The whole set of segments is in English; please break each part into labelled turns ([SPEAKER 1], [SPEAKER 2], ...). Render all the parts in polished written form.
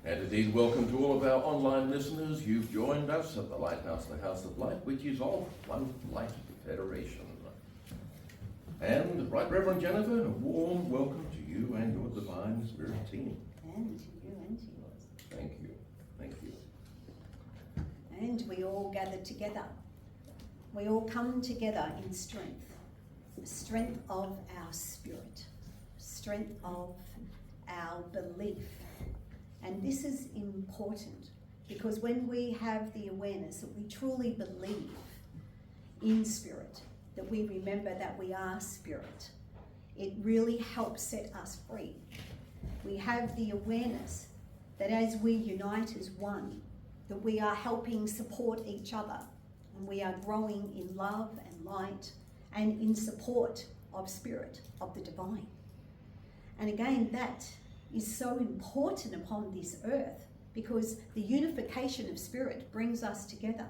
[SPEAKER 1] And indeed, welcome to all of our online listeners. You've joined us at the Lighthouse, the House of Light, which is of One Light Federation. And Right Reverend Jennifer, a warm welcome to you and your Divine Spirit team.
[SPEAKER 2] And to you and to yours.
[SPEAKER 1] Thank you. Thank you.
[SPEAKER 2] And we all gather together. We all come together in strength. The strength of our spirit. Strength of our belief. And this is important because when we have the awareness that we truly believe in spirit, that we remember that we are spirit, it really helps set us free. We have the awareness that as we unite as one, that we are helping support each other and we are growing in love and light and in support of spirit, of the divine. And again, that is so important upon this earth because the unification of spirit brings us together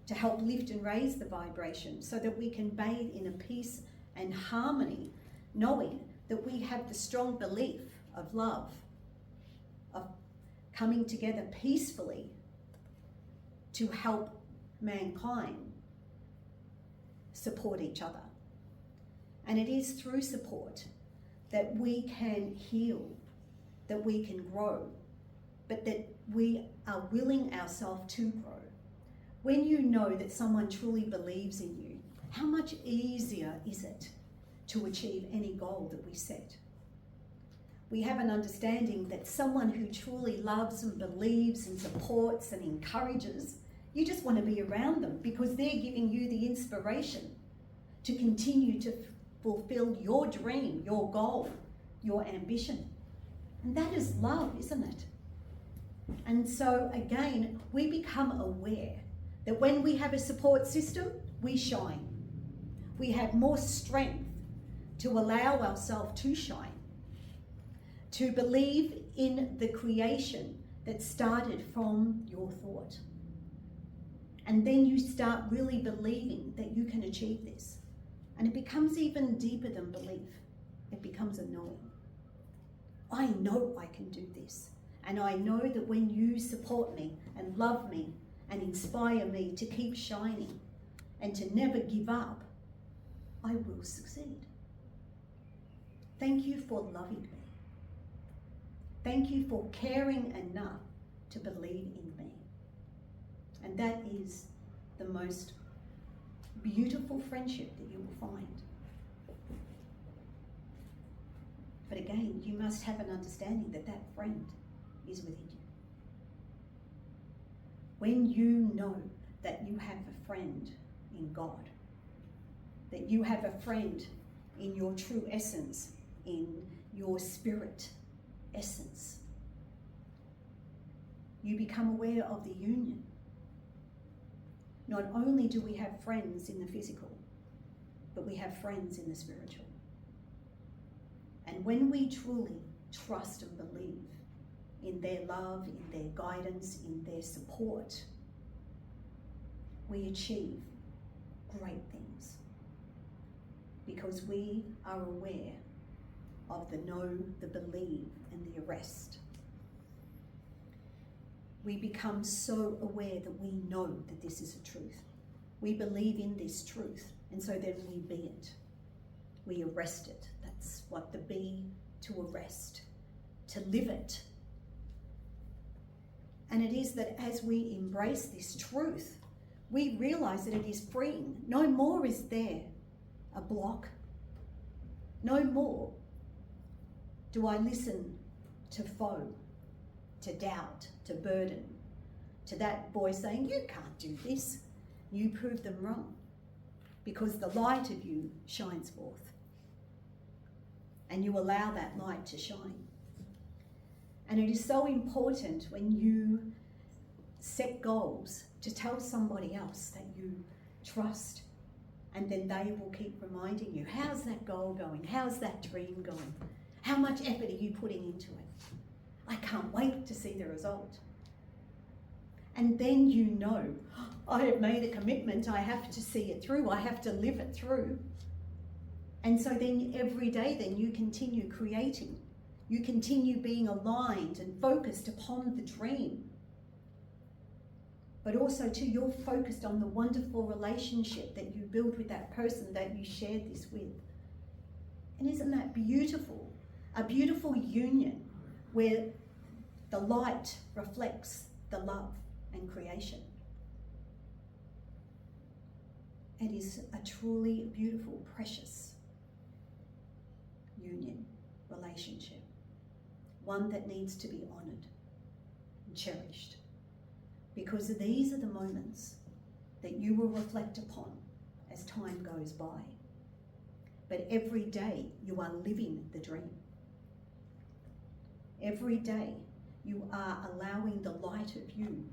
[SPEAKER 2] to help lift and raise the vibration so that we can bathe in a peace and harmony, knowing that we have the strong belief of love, of coming together peacefully to help mankind support each other. And it is through support that we can heal, that we can grow, but that we are willing ourselves to grow. When you know that someone truly believes in you, how much easier is it to achieve any goal that we set? We have an understanding that someone who truly loves and believes and supports and encourages, you just want to be around them because they're giving you the inspiration to continue to fulfill your dream, your goal, your ambition. And that is love, isn't it? And so again, we become aware that when we have a support system, we shine. We have more strength to allow ourselves to shine, to believe in the creation that started from your thought. And then you start really believing that you can achieve this. And it becomes even deeper than belief. It becomes a knowing. I know I can do this. And I know that when you support me and love me and inspire me to keep shining and to never give up, I will succeed. Thank you for loving me. Thank you for caring enough to believe in me. And that is the most beautiful friendship that you will find. But again, you must have an understanding that that friend is within you. When you know that you have a friend in God, that you have a friend in your true essence, in your spirit essence, you become aware of the union. Not only do we have friends in the physical, but we have friends in the spiritual. And when we truly trust and believe in their love, in their guidance, in their support, we achieve great things because we are aware of the know, the believe, and the arrest. We become so aware that we know that this is a truth. We believe in this truth, and so then we be it. We arrest it. That's what the be, to arrest, to live it. And it is that as we embrace this truth, we realize that it is freeing. No more is there a block. No more do I listen to foe, to doubt, to burden, to that voice saying, you can't do this. You prove them wrong because the light of you shines forth and you allow that light to shine. And it is so important when you set goals to tell somebody else that you trust, and then they will keep reminding you, how's that goal going? How's that dream going? How much effort are you putting into it? I can't wait to see the result. And then you know, I have made a commitment, I have to see it through, I have to live it through. And so then every day then you continue creating You continue being aligned and focused upon the dream. But also too, you're focused on the wonderful relationship that you build with that person that you shared this with. And isn't that beautiful? A beautiful union where the light reflects the love and creation. It is a truly beautiful, precious union, relationship. One that needs to be honoured and cherished. Because these are the moments that you will reflect upon as time goes by. But every day you are living the dream. Every day you are allowing the light of you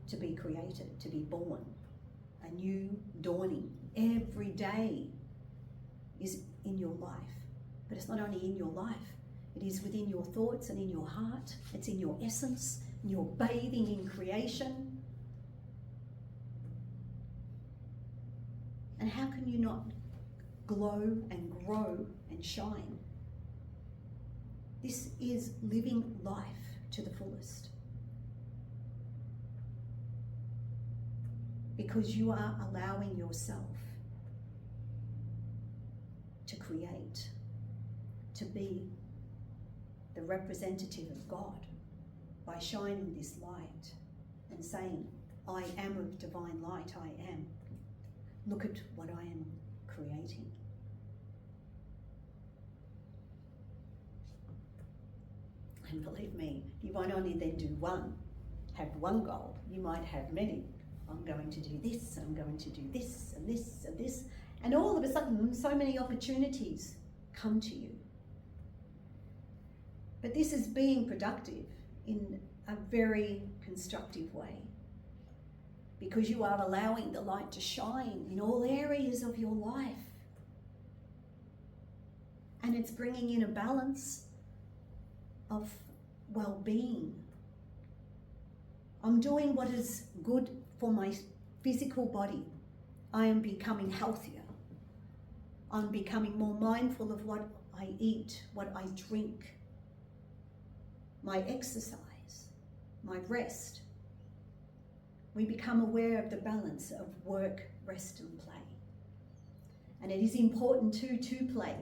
[SPEAKER 2] to be created, to be born. A new dawning. Every day is in your life. But it's not only in your life, it is within your thoughts and in your heart. It's in your essence, and you're bathing in creation. And how can you not glow and grow and shine? This is living life to the fullest. Because you are allowing yourself to create, to be the representative of God by shining this light and saying, I am of divine light, I am. Look at what I am creating. And believe me, you won't only then do one, have one goal, you might have many. I'm going to do this, I'm going to do this, and this, and this. And all of a sudden, so many opportunities come to you. But this is being productive in a very constructive way. Because you are allowing the light to shine in all areas of your life. And it's bringing in a balance of well-being. I'm doing what is good for my physical body. I am becoming healthier. I'm becoming more mindful of what I eat, what I drink, my exercise, my rest. We become aware of the balance of work, rest and play. And it is important too to play,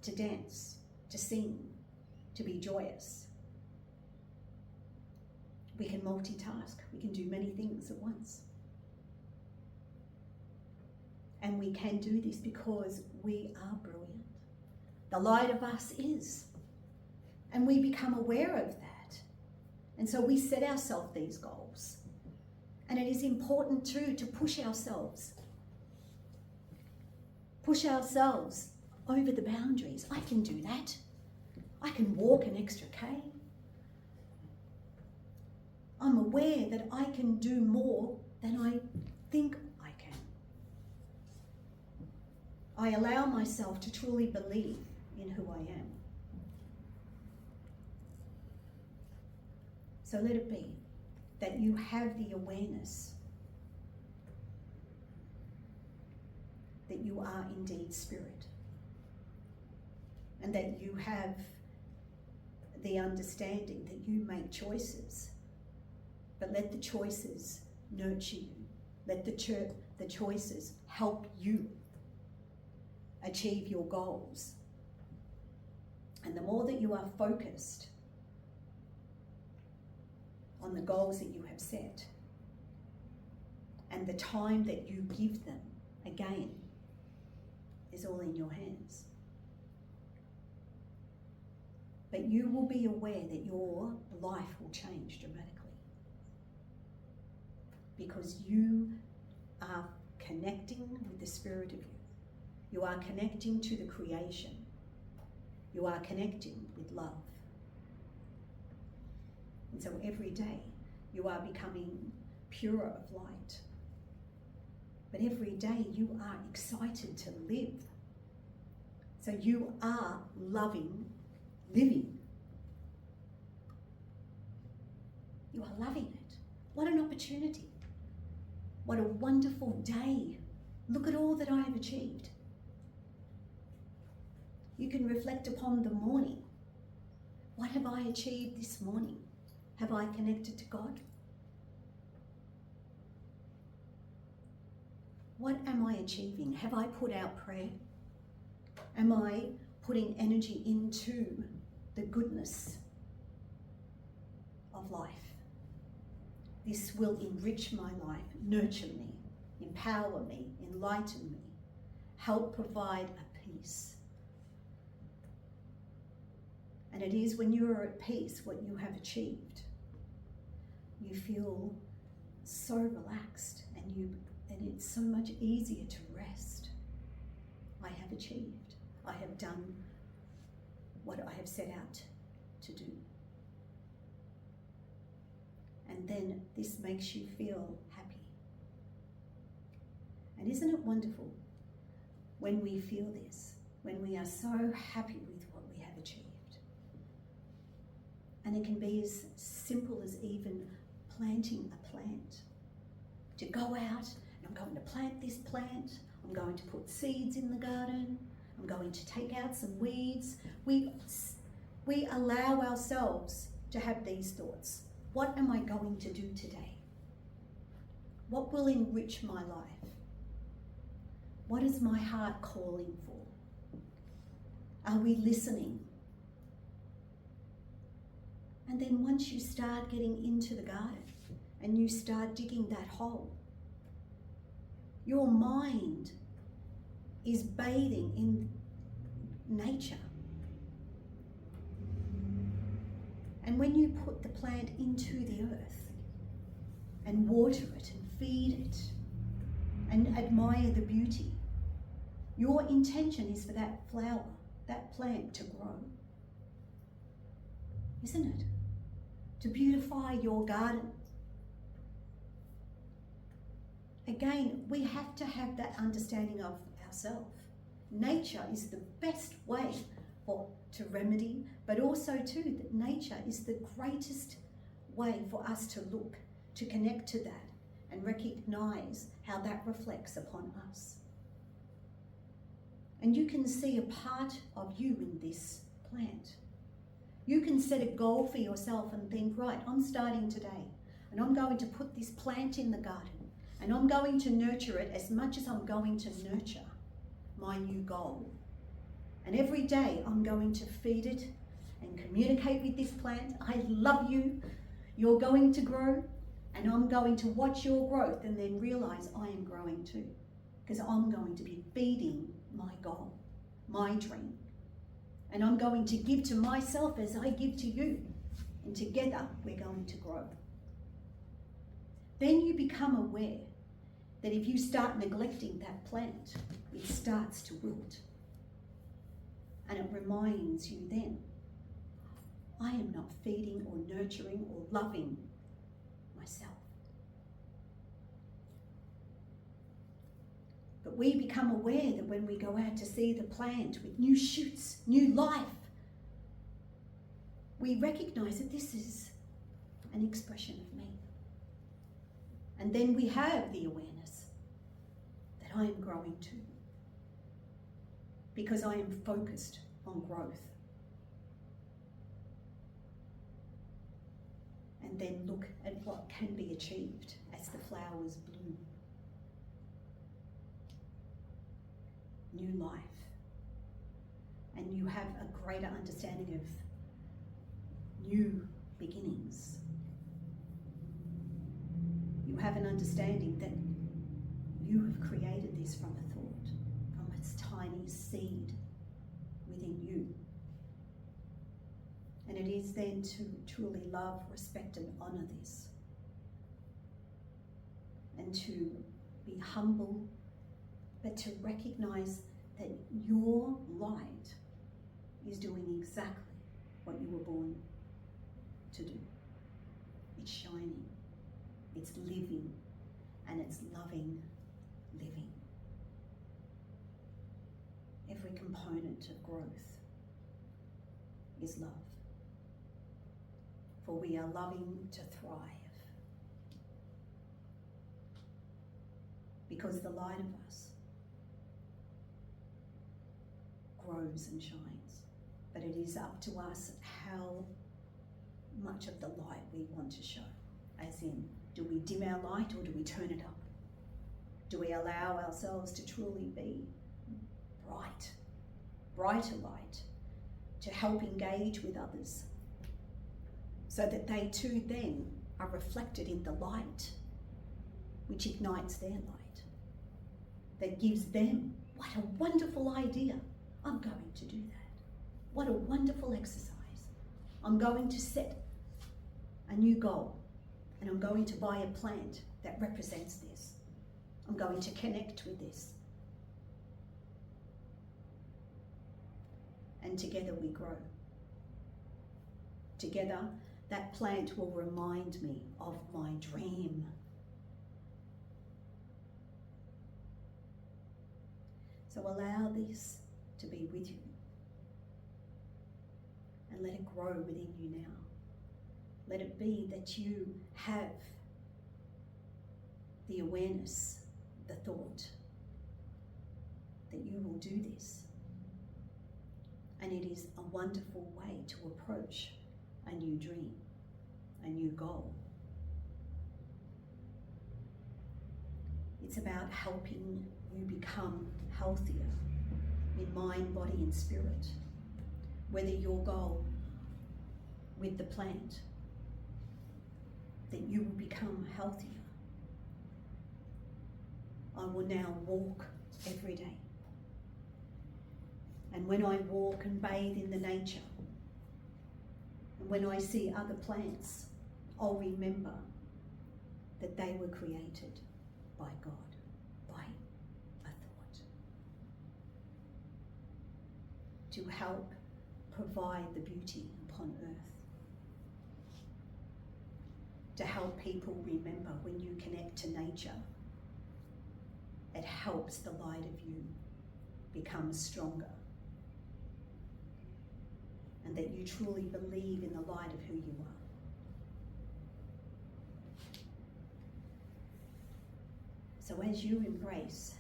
[SPEAKER 2] to dance, to sing, to be joyous. We can multitask, we can do many things at once. And we can do this because we are brilliant. The light of us is. And we become aware of that. And so we set ourselves these goals. And it is important too to push ourselves. Push ourselves over the boundaries. I can do that. I can walk an extra K. I'm aware that I can do more than I think I can. I allow myself to truly believe in who I am. So let it be that you have the awareness that you are indeed spirit, and that you have the understanding that you make choices. But let the choices nurture you. Let the choices help you achieve your goals. And the more that you are focused on the goals that you have set and the time that you give them, again, is all in your hands. But you will be aware that your life will change dramatically. Because you are connecting with the spirit of you. You are connecting to the creation. You are connecting with love. And so every day you are becoming purer of light. But every day you are excited to live. So you are loving living. You are loving it. What an opportunity. What a wonderful day. Look at all that I have achieved. You can reflect upon the morning. What have I achieved this morning? Have I connected to God? What am I achieving? Have I put out prayer? Am I putting energy into the goodness of life? This will enrich my life, nurture me, empower me, enlighten me, help provide a peace. And it is when you are at peace what you have achieved. You feel so relaxed and it's so much easier to rest. I have achieved. I have done what I have set out to do. And then this makes you feel happy. And isn't it wonderful when we feel this, when we are so happy with what we have achieved? And it can be as simple as even planting a plant. To go out, and I'm going to plant this plant, I'm going to put seeds in the garden, I'm going to take out some weeds. We allow ourselves to have these thoughts. What am I going to do today? What will enrich my life? What is my heart calling for? Are we listening? And then once you start getting into the garden and you start digging that hole, your mind is bathing in nature. And when you put the plant into the earth and water it and feed it and admire the beauty, your intention is for that flower, that plant to grow. Isn't it? To beautify your garden. Again, we have to have that understanding of ourselves. Nature is the best way to remedy, but also too that nature is the greatest way for us to look, to connect to that and recognize how that reflects upon us. And you can see a part of you in this plant. You can set a goal for yourself and think, right, I'm starting today and I'm going to put this plant in the garden and I'm going to nurture it as much as I'm going to nurture my new goal. And every day I'm going to feed it and communicate with this plant. I love you. You're going to grow and I'm going to watch your growth and then realize I am growing too, because I'm going to be feeding my goal, my dream. And I'm going to give to myself as I give to you. And together we're going to grow. Then you become aware that if you start neglecting that plant, it starts to wilt. And it reminds you then, I am not feeding or nurturing or loving myself. But we become aware that when we go out to see the plant with new shoots, new life, we recognize that this is an expression of me. And then we have the awareness that I am growing too, because I am focused on growth. And then look at what can be achieved as the flowers bloom. New life. And you have a greater understanding of new beginnings. You have an understanding that you have created this from a thought, from its tiny seed within you. And it is then to truly love, respect and honour this. And to be humble, but to recognise that your light is doing exactly what you were born to do. It's shining, it's living, and it's loving living. Every component of growth is love. For we are loving to thrive. Because the light of us grows and shines. But it is up to us how much of the light we want to show. As in, do we dim our light or do we turn it up? Do we allow ourselves to truly be brighter light, to help engage with others, so that they too then are reflected in the light, which ignites their light, that gives them, what a wonderful idea, I'm going to do that. What a wonderful exercise. I'm going to set a new goal, and I'm going to buy a plant that represents this. I'm going to connect with this. And together we grow. Together, that plant will remind me of my dream. So allow this to be with you, and let it grow within you now. Let it be that you have the awareness, the thought that you will do this. And it is a wonderful way to approach a new dream, a new goal. It's about helping you become healthier in mind, body, and spirit. Whether your goal with the plant, that you will become healthier. I will now walk every day. And when I walk and bathe in the nature, and when I see other plants, I'll remember that they were created by God, by a thought, to help provide the beauty upon earth, to help people remember when you connect to nature, it helps the light of you become stronger, and that you truly believe in the light of who you are. So as you embrace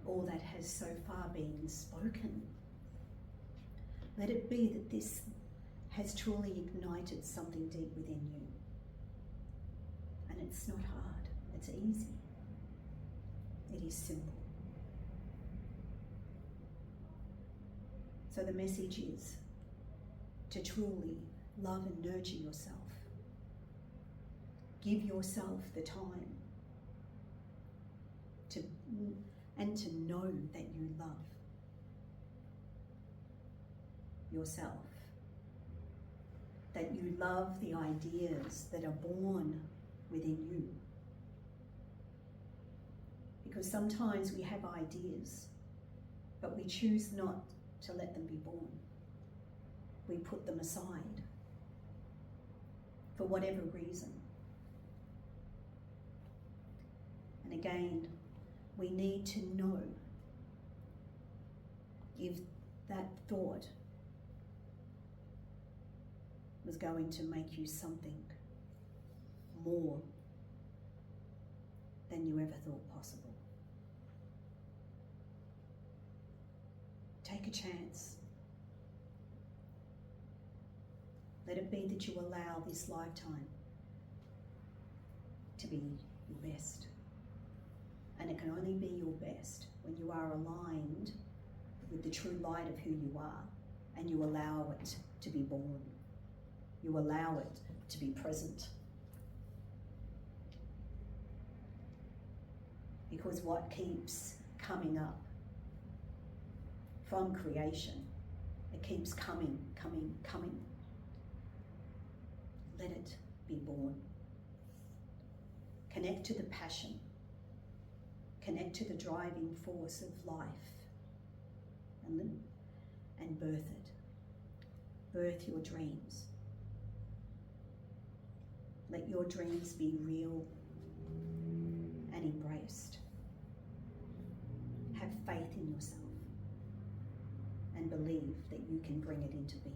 [SPEAKER 2] all that has so far been spoken, let it be that this has truly ignited something deep within you. And it's not hard, it's easy. It is simple. So the message is to truly love and nurture yourself. Give yourself the time to know that you love yourself, that you love the ideas that are born within you. Because sometimes we have ideas, but we choose not to let them be born. We put them aside for whatever reason. And again, we need to know if that thought was going to make you something more than you ever thought possible. Take a chance. Let it be that you allow this lifetime to be your best. And it can only be your best when you are aligned with the true light of who you are, and you allow it to be born. You allow it to be present. Because what keeps coming up from creation, it keeps coming. Let it be born. Connect to the passion. Connect to the driving force of life, and birth it. Birth your dreams. Let your dreams be real and embraced. Have faith in yourself and believe that you can bring it into being.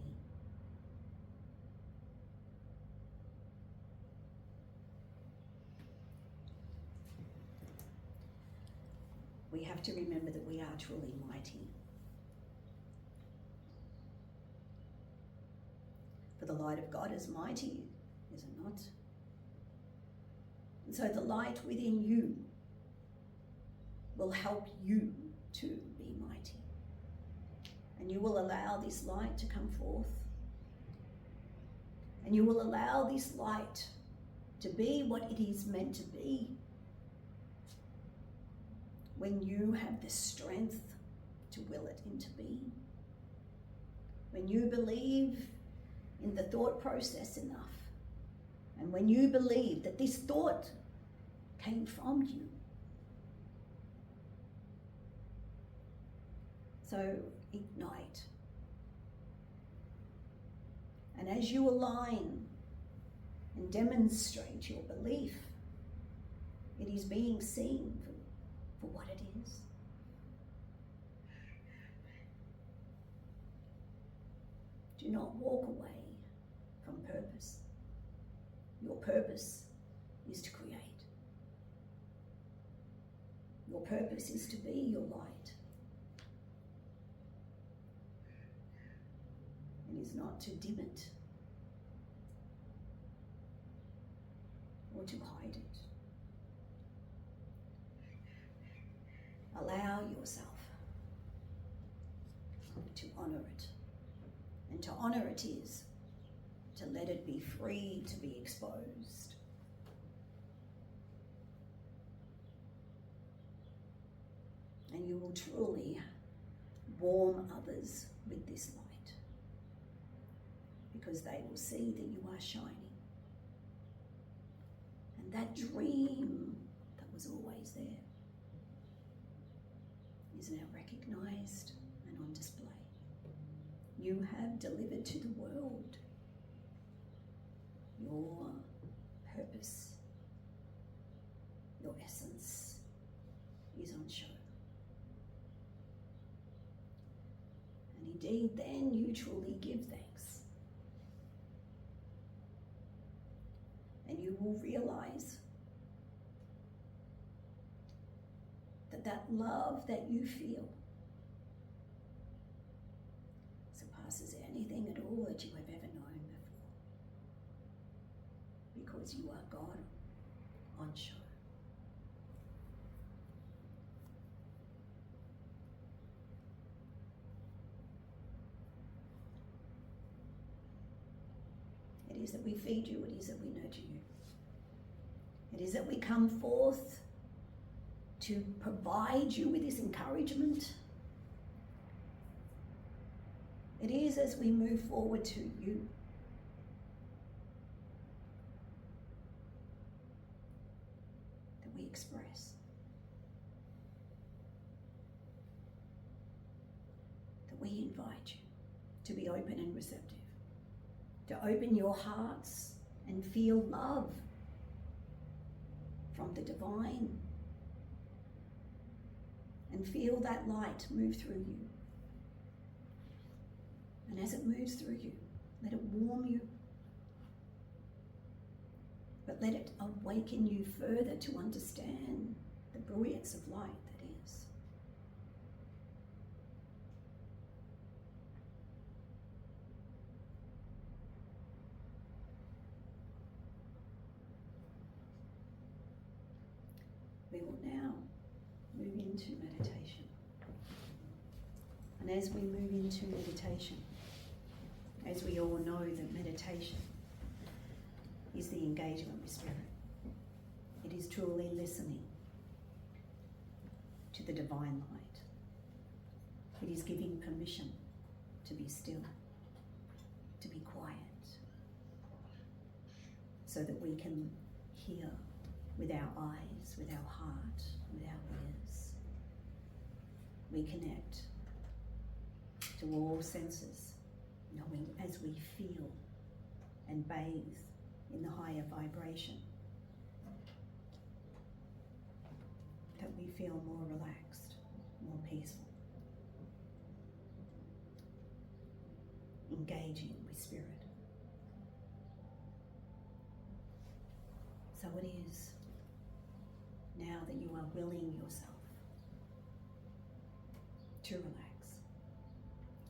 [SPEAKER 2] We have to remember that we are truly mighty. For the light of God is mighty, is it not? And so the light within you will help you to be mighty. And you will allow this light to come forth. And you will allow this light to be what it is meant to be. When you have the strength to will it into being. When you believe in the thought process enough. And when you believe that this thought came from you. So ignite. And as you align and demonstrate your belief, it is being seen for what it is. Do not walk away from purpose. Your purpose is to create. Your purpose is to be your light. It is not to dim it or to hide it. Allow yourself to honor it. And to honor it is to let it be free to be exposed. And you will truly warm others with this light, because they will see that you are shining. And that dream that was always there is now recognized and on display. You have delivered to the world your purpose, your essence is on show. And indeed, then you truly give thanks. And you will realize that that love that you feel surpasses anything at all that you have ever known before. Because you are God on show. It is that we feed you, it is that we nurture you. It is that we come forth to provide you with this encouragement. It is as we move forward to you that we express, that we invite you to be open and receptive, to open your hearts and feel love from the divine, and feel that light move through you. And as it moves through you, let it warm you, but let it awaken you further to understand the brilliance of light that is. We will now move into meditation. And as we move into meditation, as we all know that meditation is the engagement with Spirit. It is truly listening to the divine light. It is giving permission to be still, to be quiet, so that we can hear with our eyes, with our heart, with our ears. We connect to all senses, knowing as we feel and bathe in the higher vibration that we feel more relaxed, more peaceful, engaging with Spirit. So it is now that you are willing yourself to relax,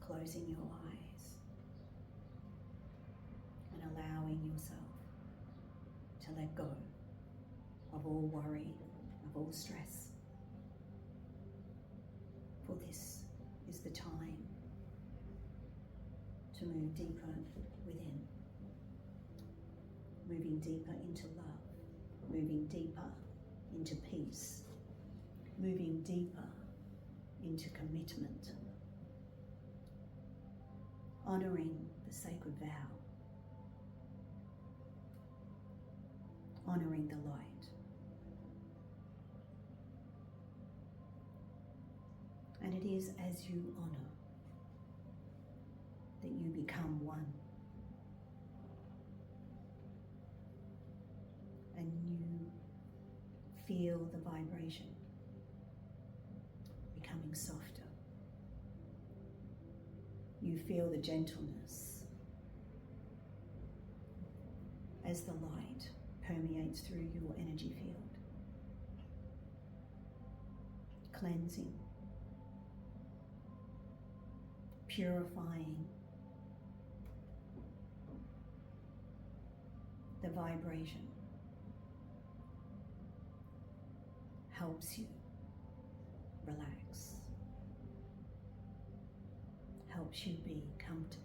[SPEAKER 2] closing your eyes, yourself to let go of all worry, of all stress. For this is the time to move deeper within, moving deeper into love, moving deeper into peace, moving deeper into commitment, honouring the sacred vow, honouring the light. And it is as you honour that you become one. And you feel the vibration becoming softer. You feel the gentleness as the light permeates through your energy field, cleansing, purifying the vibration, helps you relax, helps you be comfortable.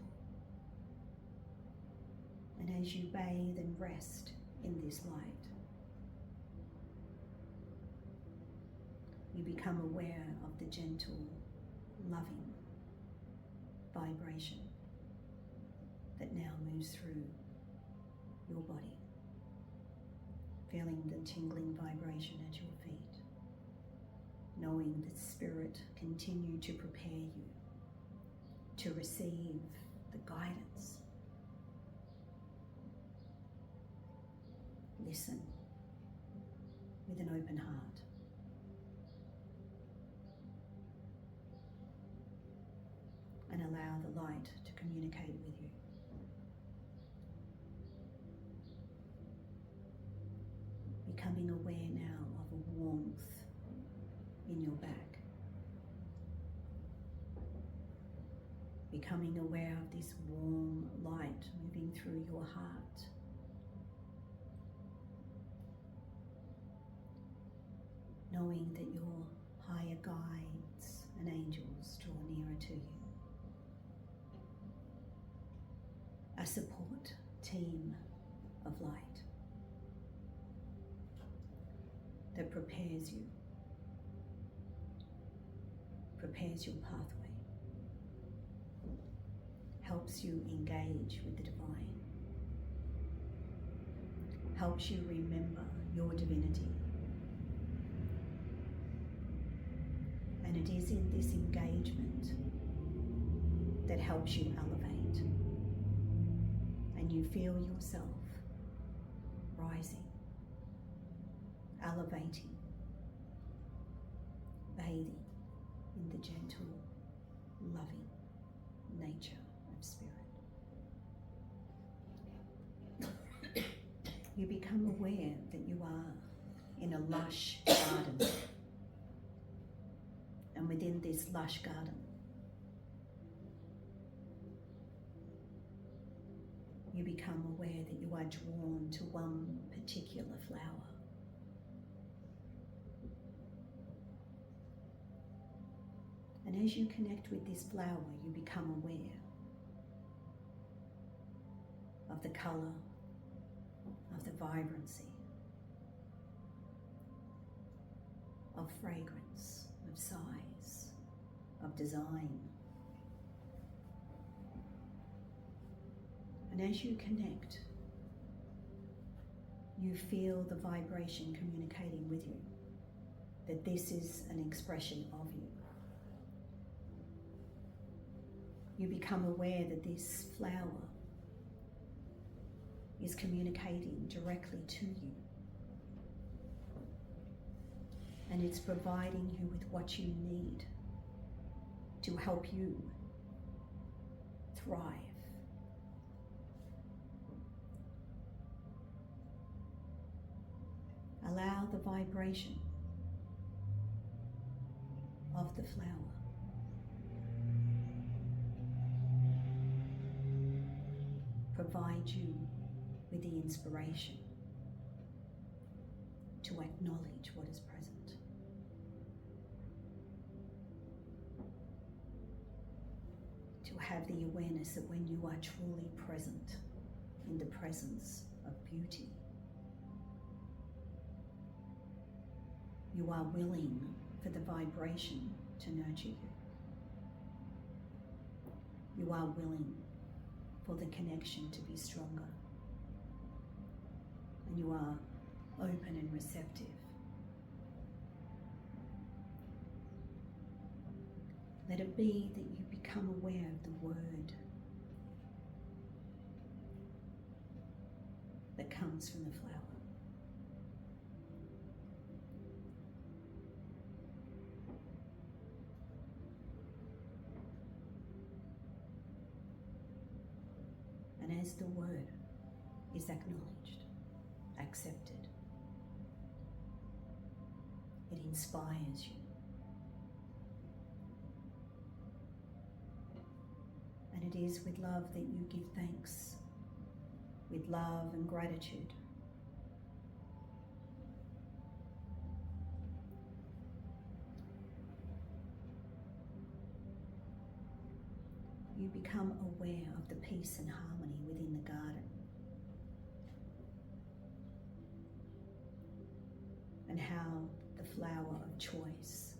[SPEAKER 2] And as you bathe and rest in this light, you become aware of the gentle, loving vibration that now moves through your body, feeling the tingling vibration at your feet, knowing that Spirit continue to prepare you to receive the guidance. Listen with an open heart. And allow the light to communicate with you. Becoming aware now of a warmth in your back. Becoming aware of this warm light moving through your heart. Knowing that your higher guides and angels draw nearer to you. A support team of light that prepares you, prepares your pathway, helps you engage with the divine, helps you remember your divinity. And it is in this engagement that helps you elevate. And you feel yourself rising, elevating, bathing in the gentle, loving nature of Spirit. You become aware that you are in a lush garden. And within this lush garden, you become aware that you are drawn to one particular flower. And as you connect with this flower, you become aware of the colour, of the vibrancy, of fragrance, of size, of design. And as you connect, you feel the vibration communicating with you, that this is an expression of you. You become aware that this flower is communicating directly to you. And it's providing you with what you need to help you thrive. Allow the vibration of the flower provide you with the inspiration to acknowledge what is present. To have the awareness that when you are truly present in the presence of beauty, you are willing for the vibration to nurture you. You are willing for the connection to be stronger. And you are open and receptive. Let it be that you become aware of the word that comes from the flower. And as the word is acknowledged, accepted, it inspires you. And it is with love that you give thanks, with love and gratitude. You become aware of the peace and harmony within the garden, and how the flower of choice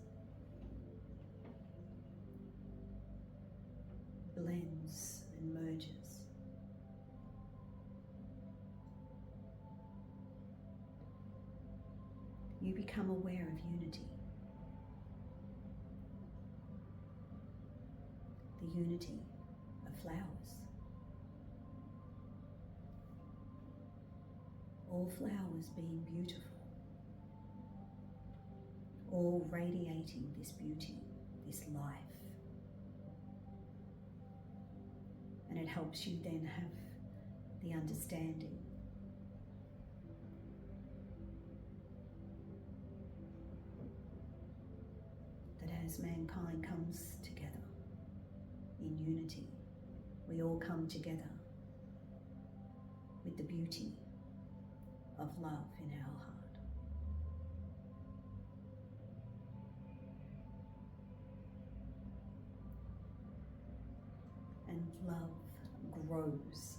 [SPEAKER 2] blends and merges. You become aware of unity. The unity of flowers. All flowers being beautiful. All radiating this beauty, this life. And it helps you then have the understanding that as mankind comes together in unity, we all come together with the beauty of love in our heart. And love grows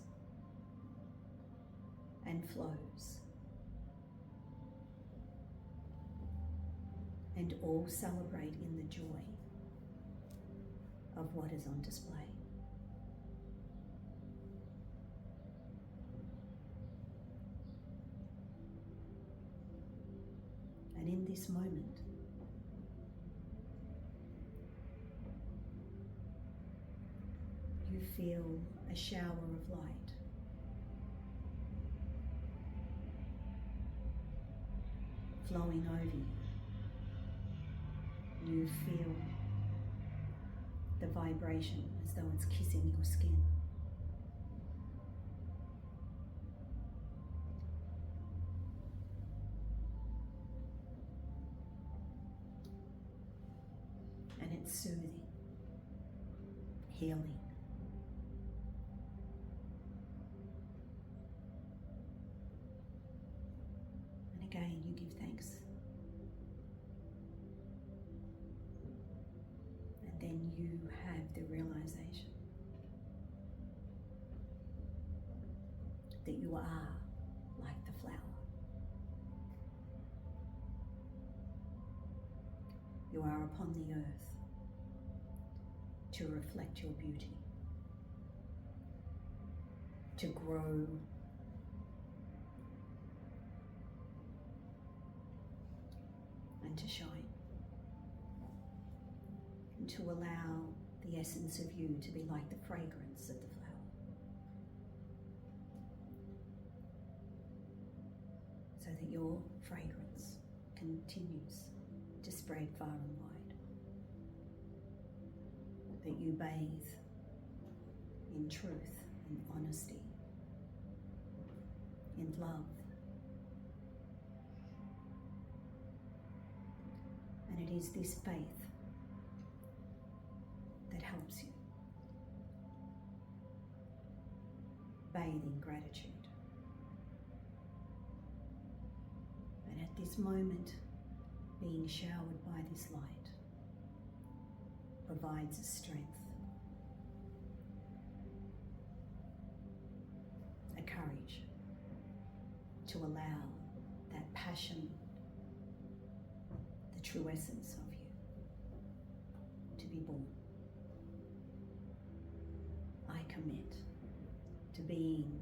[SPEAKER 2] and flows, and all celebrate in the joy of what is on display. And in this moment, you feel a shower of light. Flowing over you. You feel the vibration as though it's kissing your skin. And it's soothing, healing. And again, you give thanks. And then you have the realization that you are like the flower. You are upon the earth to reflect your beauty, to grow and to shine, and to allow the essence of you to be like the fragrance of the flower. So that your fragrance continues to spread far and wide. That you bathe in truth, in honesty, in love. And it is this faith that helps you bathe in gratitude at this moment, being showered by this light provides us strength, a courage to allow that passion, the true essence of you, to be born. I commit to being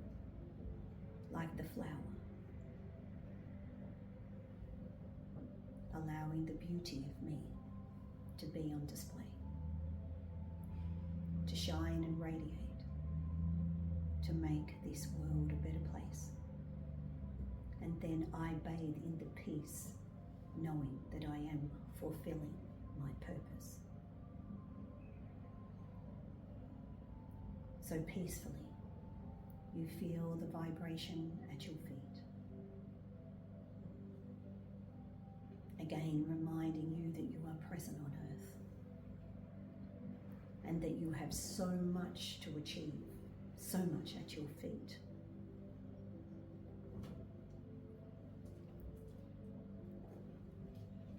[SPEAKER 2] like the flower, allowing the beauty of me to be on display, to shine and radiate, to make this world a better place. And then I bathe in the peace, knowing that I am fulfilling my purpose. So peacefully, you feel the vibration at your feet. Again, reminding you that you are present on earth and that you have so much to achieve, so much at your feet.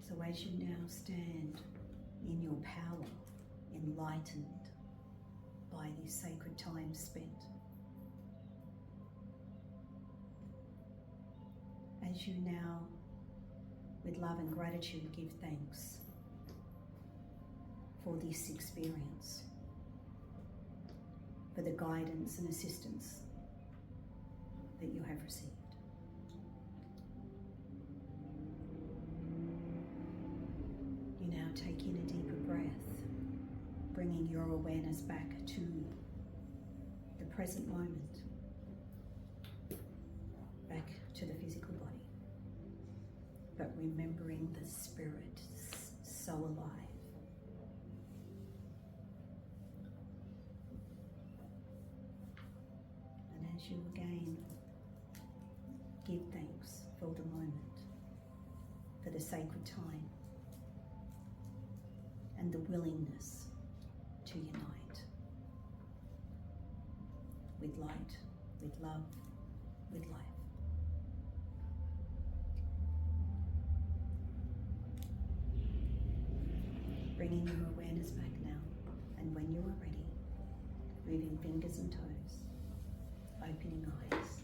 [SPEAKER 2] So as you now stand in your power, enlightened by this sacred time spent, as you now, with love and gratitude, give thanks for this experience, for the guidance and assistance that you have received. You now take in a deeper breath, bringing your awareness back to the present moment, back to the physical body, but remembering the spirit so alive. And as you again give thanks for the moment, for the sacred time, and the willingness to unite with light, with love, with life. Bringing your awareness back now, and when you are ready, moving fingers and toes, opening eyes,